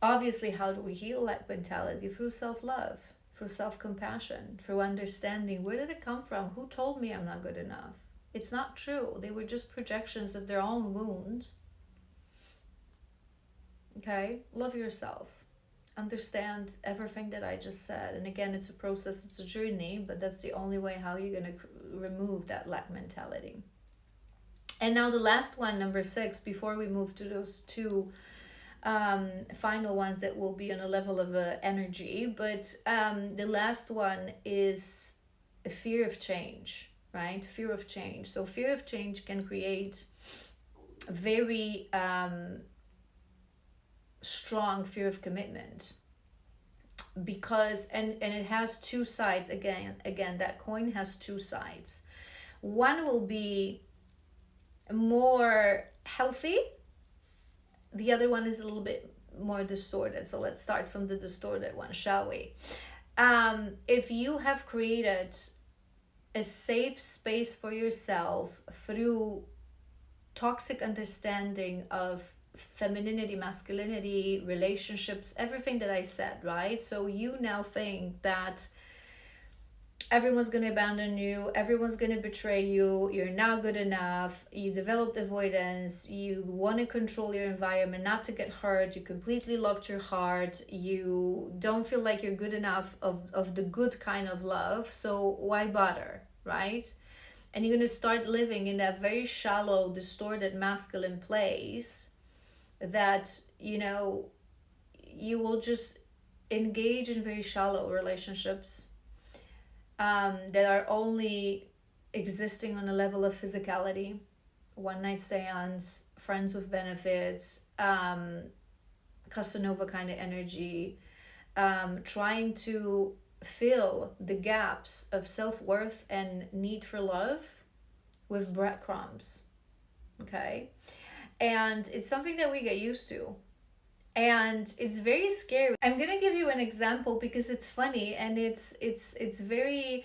Speaker 1: obviously, how do we heal that mentality? Through self-love, through self-compassion, through understanding, where did it come from? Who told me I'm not good enough? It's not true. They were just projections of their own wounds. Okay? Love yourself. Understand everything that I just said. And again, it's a process, it's a journey, but that's the only way how you're going to remove that lack mentality. And now the last one, number 6, before we move to those two final ones that will be on a level of energy, but the last one is a fear of change, right? Fear of change. So fear of change can create very strong fear of commitment, because and it has two sides. Again, that coin has two sides. One will be more healthy, the other one is a little bit more distorted. So let's start from the distorted one, shall we? If you have created a safe space for yourself through toxic understanding of femininity, masculinity, relationships, everything that I said, right? So you now think that everyone's going to abandon you, everyone's going to betray you, you're not good enough, you developed avoidance, you want to control your environment not to get hurt, you completely locked your heart, you don't feel like you're good enough of the good kind of love, so why bother, right? And you're going to start living in that very shallow, distorted masculine place that, you will just engage in very shallow relationships that are only existing on a level of physicality, one night stands, friends with benefits, Casanova kind of energy, trying to fill the gaps of self-worth and need for love with breadcrumbs. Okay? And it's something that we get used to. And it's very scary. I'm gonna give you an example because it's funny, and it's very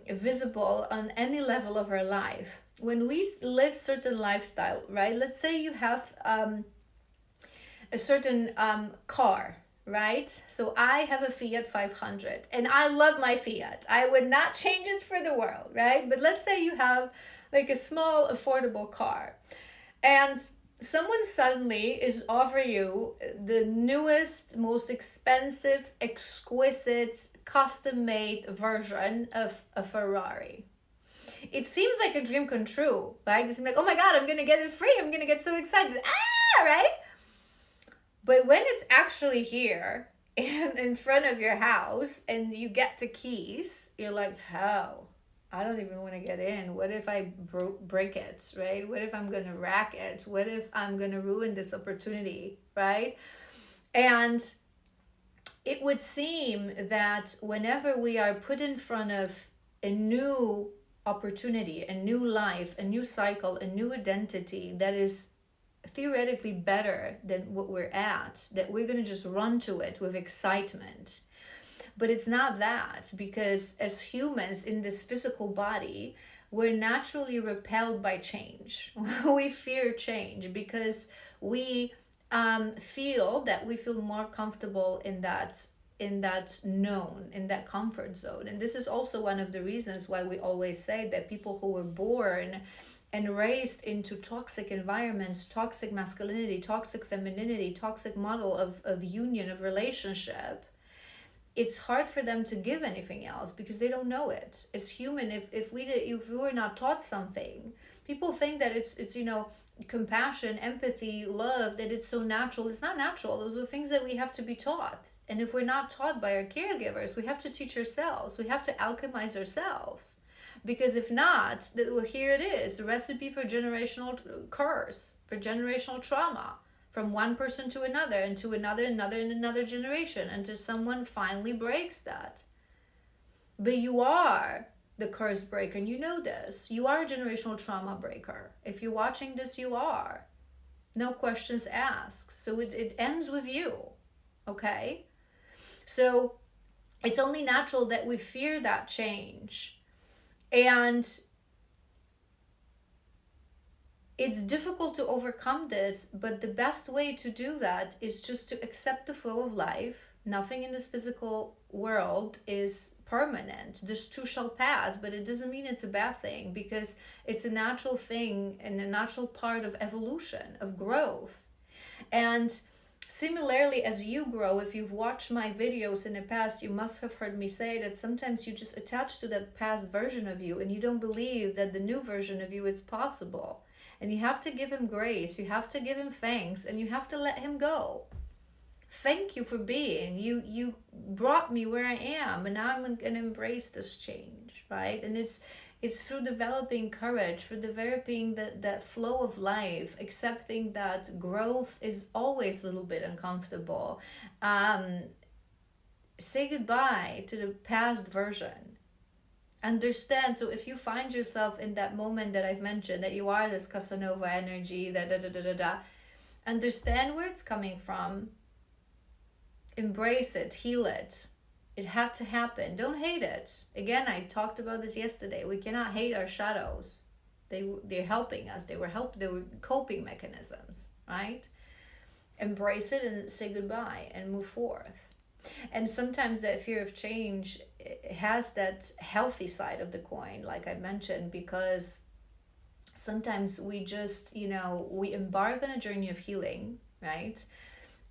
Speaker 1: visible on any level of our life. When we live certain lifestyle, right? Let's say you have a certain car, right? So I have a Fiat 500 and I love my Fiat. I would not change it for the world, right? But let's say you have like a small affordable car, and someone suddenly is offering you the newest, most expensive, exquisite, custom-made version of a Ferrari. It seems like a dream come true, right? It's like, oh my God, I'm gonna get it free. I'm gonna get so excited. Ah, right? But when it's actually here in front of your house and you get the keys, you're like, how? I don't even want to get in. What if I break it, right? What if I'm going to wreck it? What if I'm going to ruin this opportunity, right? And it would seem that whenever we are put in front of a new opportunity, a new life, a new cycle, a new identity that is theoretically better than what we're at, that we're going to just run to it with excitement. But it's not that, because as humans in this physical body, we're naturally repelled by change. We fear change because we feel more comfortable in that known, in that comfort zone. And this is also one of the reasons why we always say that people who were born and raised into toxic environments, toxic masculinity, toxic femininity, toxic model of union, of relationship, it's hard for them to give anything else because they don't know it. As human, if we were not taught something, people think that it's compassion, empathy, love, that it's so natural. It's not natural. Those are things that we have to be taught. And if we're not taught by our caregivers, we have to teach ourselves. We have to alchemize ourselves. Because if not, here it is, a recipe for generational curse, for generational trauma, from one person to another, and to another, and another generation, until someone finally breaks that. But you are the curse breaker, and you know this. You are a generational trauma breaker. If you're watching this, you are. No questions asked. So it ends with you, okay? So it's only natural that we fear that change. And it's difficult to overcome this, but the best way to do that is just to accept the flow of life. Nothing in this physical world is permanent. This too shall pass, but it doesn't mean it's a bad thing, because it's a natural thing and a natural part of evolution, of growth. And similarly, as you grow, if you've watched my videos in the past, you must have heard me say that sometimes you just attach to that past version of you and you don't believe that the new version of you is possible. And you have to give him grace, you have to give him thanks, and you have to let him go. Thank you for being. You brought me where I am, and now I'm going to embrace this change, right? And it's through developing courage, for developing that flow of life, accepting that growth is always a little bit uncomfortable. Say goodbye to the past version. Understand. So if you find yourself in that moment that I've mentioned, that you are this Casanova energy, understand where it's coming from. Embrace it, heal it. It had to happen. Don't hate it. Again, I talked about this yesterday. We cannot hate our shadows. They're helping us. They were coping mechanisms, right? Embrace it and say goodbye and move forth. And sometimes that fear of change has that healthy side of the coin, like I mentioned, because sometimes we just, we embark on a journey of healing, right?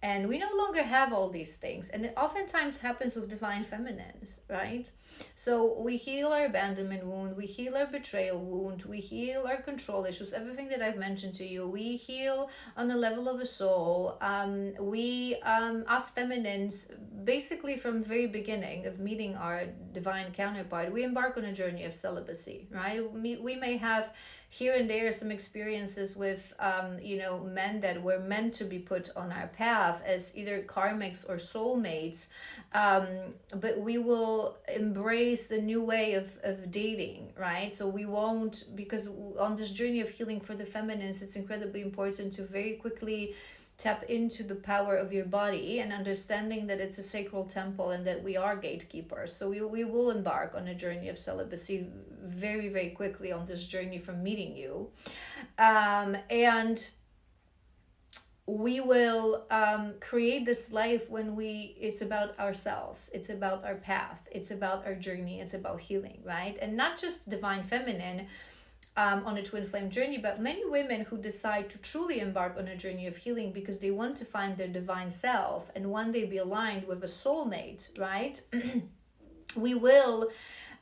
Speaker 1: And we no longer have all these things. And it oftentimes happens with divine feminines, right? So we heal our abandonment wound, we heal our betrayal wound, we heal our control issues, everything that I've mentioned to you. We heal on the level of a soul. Us feminines, basically from the very beginning of meeting our divine counterpart, we embark on a journey of celibacy, right? We may have here and there some experiences with men that were meant to be put on our path as either karmics or soulmates, but we will embrace the new way of dating, right? So we won't, because on this journey of healing for the feminines, it's incredibly important to very quickly tap into the power of your body and understanding that it's a sacral temple and that we are gatekeepers. So we will embark on a journey of celibacy very, very quickly on this journey from meeting you. And we will create this life when it's about ourselves, it's about our path, it's about our journey, it's about healing, right? And not just divine feminine on a twin flame journey, but many women who decide to truly embark on a journey of healing because they want to find their divine self and one day be aligned with a soulmate, right? We will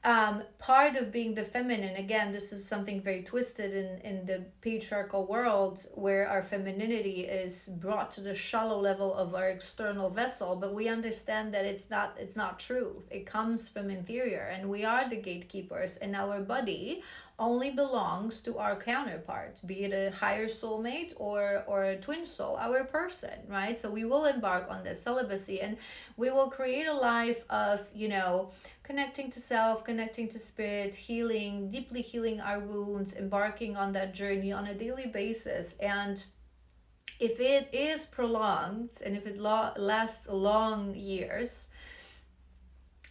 Speaker 1: part of being the feminine, again, this is something very twisted in the patriarchal world where our femininity is brought to the shallow level of our external vessel, but we understand that it's not truth. It comes from interior, and we are the gatekeepers, and our body only belongs to our counterpart, be it a higher soulmate or a twin soul, our person, right? So we will embark on this celibacy, and we will create a life of, connecting to self, connecting to spirit, healing, deeply healing our wounds, embarking on that journey on a daily basis. And if it is prolonged and if it lasts long years,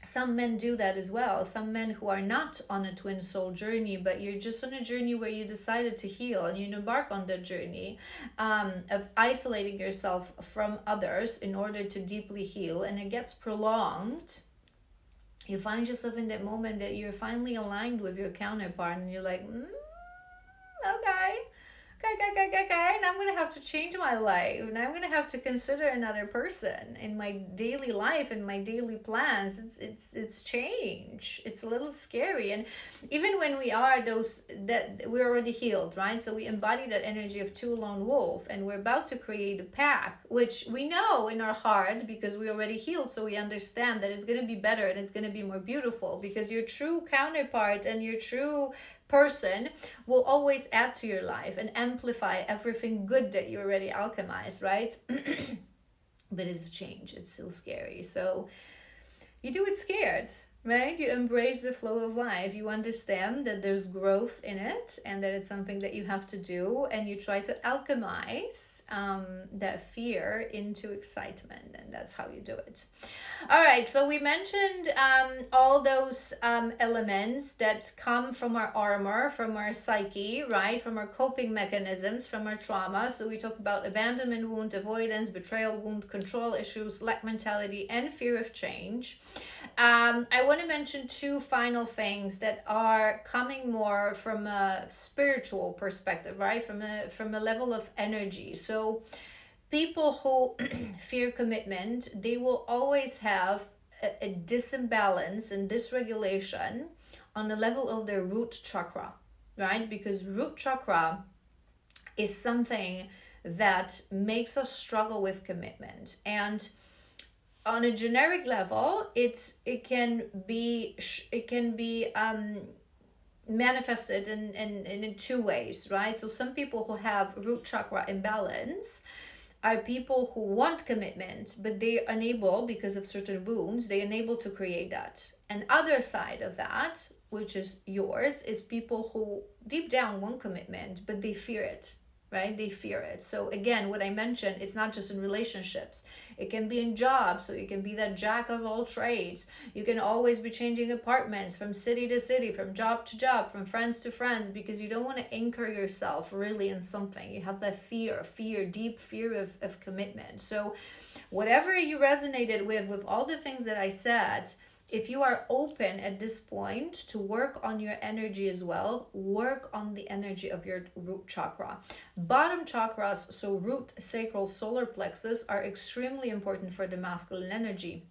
Speaker 1: some men do that as well. Some men who are not on a twin soul journey, but you're just on a journey where you decided to heal and you embark on that journey of isolating yourself from others in order to deeply heal, and it gets prolonged. You find yourself in that moment that you're finally aligned with your counterpart, and you're like, okay, and I'm gonna have to change my life, and I'm gonna have to consider another person in my daily life and my daily plans. It's change. It's a little scary, and even when we are that we're already healed, right? So we embody that energy of two lone wolf, and we're about to create a pack, which we know in our heart because we already healed. So we understand that it's gonna be better and it's gonna be more beautiful because your true counterpart and your true person will always add to your life and amplify everything good that you already alchemized, right? But it's a change. It's still scary. So you do it scared, right? You embrace the flow of life. You understand that there's growth in it and that it's something that you have to do, and you try to alchemize that fear into excitement, and that's how you do it. All right, so we mentioned all those elements that come from our armor, from our psyche, right? From our coping mechanisms, from our trauma. So we talk about abandonment wound, avoidance, betrayal wound, control issues, lack mentality, and fear of change. I want to mention two final things that are coming more from a spiritual perspective, right? From a level of energy. So people who fear commitment, they will always have a disimbalance and dysregulation on the level of their root chakra, right? Because root chakra is something that makes us struggle with commitment. And on a generic level, it can be manifested in two ways, right? So some people who have root chakra imbalance are people who want commitment, but they're unable, because of certain wounds, they're unable to create that. And other side of that, which is yours, is people who deep down want commitment, but they fear it, right? They fear it. So again, what I mentioned, it's not just in relationships. It can be in jobs. So you can be that jack of all trades. You can always be changing apartments from city to city, from job to job, from friends to friends, because you don't want to anchor yourself really in something. You have that fear, deep fear of commitment. So whatever you resonated with all the things that I said, if you are open at this point to work on your energy as well, work on the energy of your root chakra. Bottom chakras, so root, sacral, solar plexus, are extremely important for the masculine energy.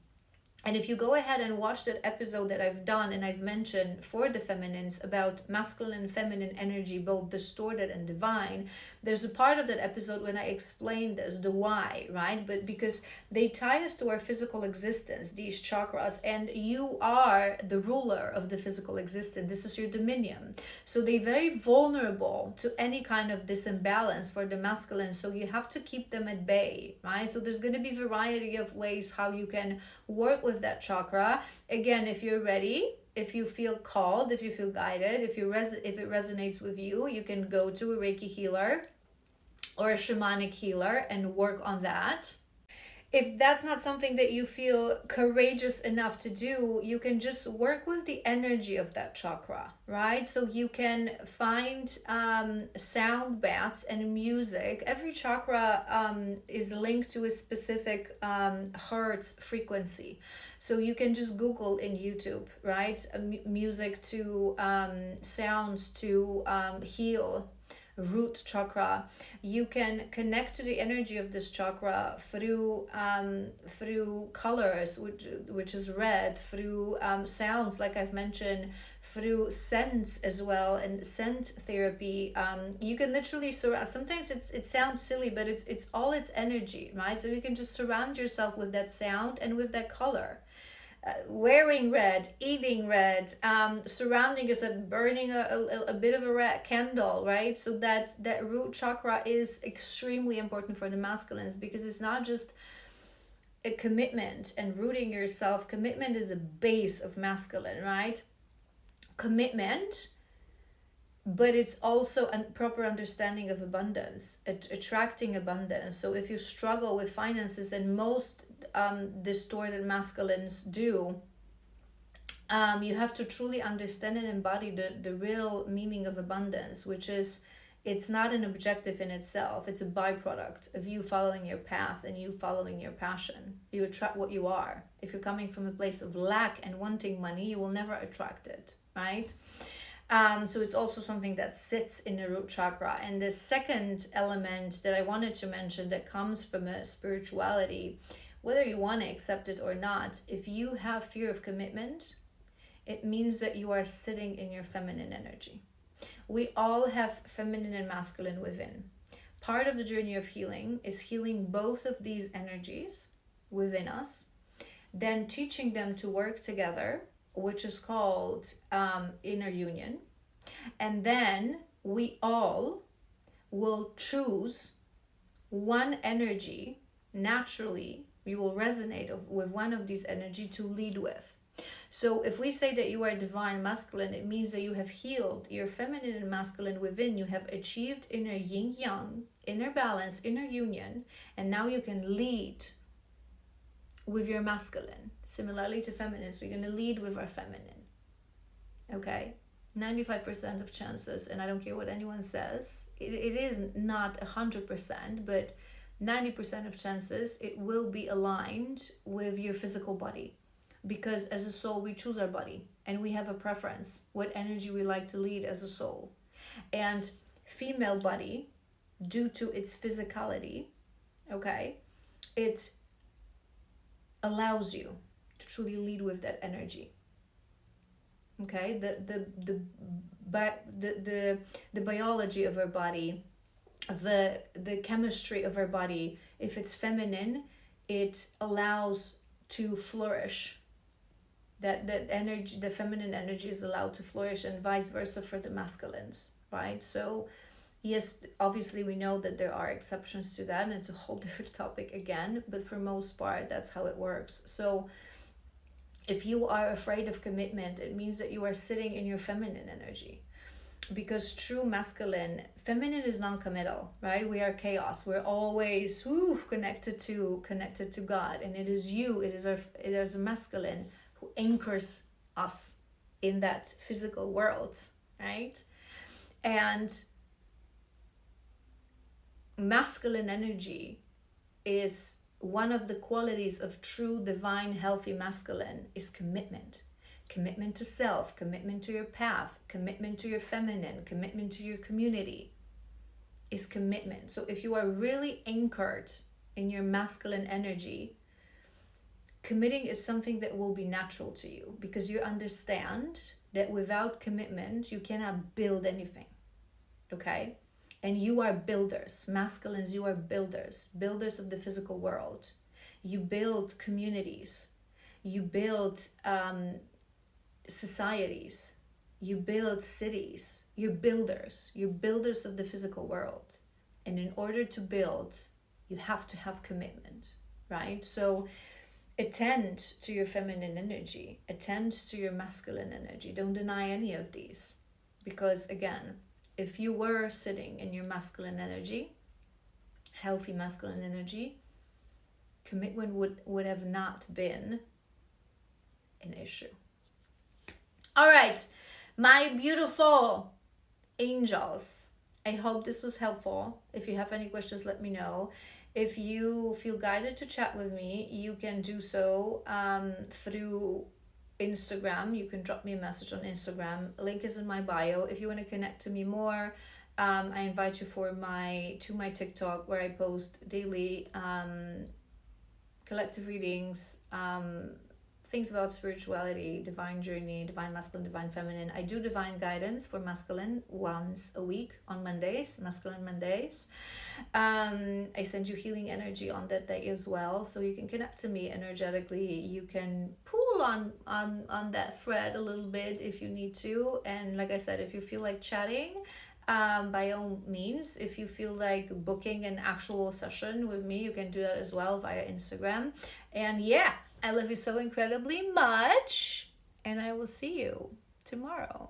Speaker 1: And if you go ahead and watch that episode that I've done and I've mentioned for the feminines about masculine and feminine energy, both distorted and divine, there's a part of that episode when I explain this, the why, right? But because they tie us to our physical existence, these chakras, and you are the ruler of the physical existence. This is your dominion. So they're very vulnerable to any kind of disimbalance for the masculine. So you have to keep them at bay, right? So there's going to be a variety of ways how you can work with that chakra. Again, if you're ready, if you feel called, if you feel guided, if it resonates with you, you can go to a Reiki healer, or a shamanic healer and work on that. If that's not something that you feel courageous enough to do, you can just work with the energy of that chakra, right? So you can find sound baths and music. Every chakra is linked to a specific hertz frequency. So you can just Google in YouTube, right? Music to sounds to heal root chakra. You can connect to the energy of this chakra through colors, which is red, through sounds, like I've mentioned, through scents as well, and scent therapy. You can literally surround. Sometimes it sounds silly, but it's all its energy, right? So you can just surround yourself with that sound and with that color. Wearing red, eating red, surrounding us, burning a bit of a red candle, right? So that root chakra is extremely important for the masculines, because it's not just a commitment and rooting yourself. Commitment is a base of masculine, right? Commitment, but it's also a proper understanding of abundance, attracting abundance. So if you struggle with finances, and most distorted masculines do, you have to truly understand and embody the real meaning of abundance, which is, it's not an objective in itself. It's a byproduct of you following your path and you following your passion. You attract what you are. If you're coming from a place of lack and wanting money, you will never attract it, right? So it's also something that sits in the root chakra. And the second element that I wanted to mention that comes from a spirituality, whether you want to accept it or not, if you have fear of commitment, it means that you are sitting in your feminine energy. We all have feminine and masculine within. Part of the journey of healing is healing both of these energies within us, then teaching them to work together, which is called inner union. And then we all will choose one energy. Naturally, you will resonate with one of these energy to lead with. So if we say that you are divine masculine, it means that you have healed your feminine and masculine within. You have achieved inner yin yang, inner balance, inner union, and now you can lead with your masculine. Similarly to feminists, we're going to lead with our feminine. Okay? 95% of chances, and I don't care what anyone says, it is not 100%, but 90% of chances it will be aligned with your physical body. Because as a soul, we choose our body and we have a preference what energy we like to lead as a soul. And female body, due to its physicality, okay, it allows you to truly lead with that energy. Okay, the biology of our body, the chemistry of our body, if it's feminine, it allows to flourish. That energy, the feminine energy, is allowed to flourish, and vice versa for the masculines, right? So yes, obviously we know that there are exceptions to that, and it's a whole different topic again, but for most part that's how it works. So if you are afraid of commitment, it means that you are sitting in your feminine energy, because true masculine, feminine is non-committal, right? We are chaos. We're always connected to God, and it is a masculine who anchors us in that physical world, right? And masculine energy is one of the qualities of true divine healthy masculine is commitment. Commitment to self, commitment to your path, commitment to your feminine, commitment to your community is commitment. So if you are really anchored in your masculine energy, committing is something that will be natural to you, because you understand that without commitment, you cannot build anything, okay? And you are builders. Masculines, you are builders of the physical world. You build communities. You build societies. You build cities. You're builders. You're builders of the physical world. And in order to build, you have to have commitment, right? So attend to your feminine energy. Attend to your masculine energy. Don't deny any of these. Because again, if you were sitting in your masculine energy, healthy masculine energy, commitment would have not been an issue. All right, my beautiful angels, I hope this was helpful. If you have any questions, let me know. If you feel guided to chat with me, you can do so through Instagram. You can drop me a message on Instagram. Link is in my bio. If you want to connect to me more, I invite you to my TikTok, where I post daily collective readings, things about spirituality, divine journey, divine masculine, divine feminine. I do divine guidance for masculine once a week on Mondays, masculine Mondays. I send you healing energy on that day as well, so you can connect to me energetically. You can pull on that thread a little bit if you need to. And like I said, if you feel like chatting, by all means, if you feel like booking an actual session with me, you can do that as well via Instagram. And yeah, I love you so incredibly much, and I will see you tomorrow.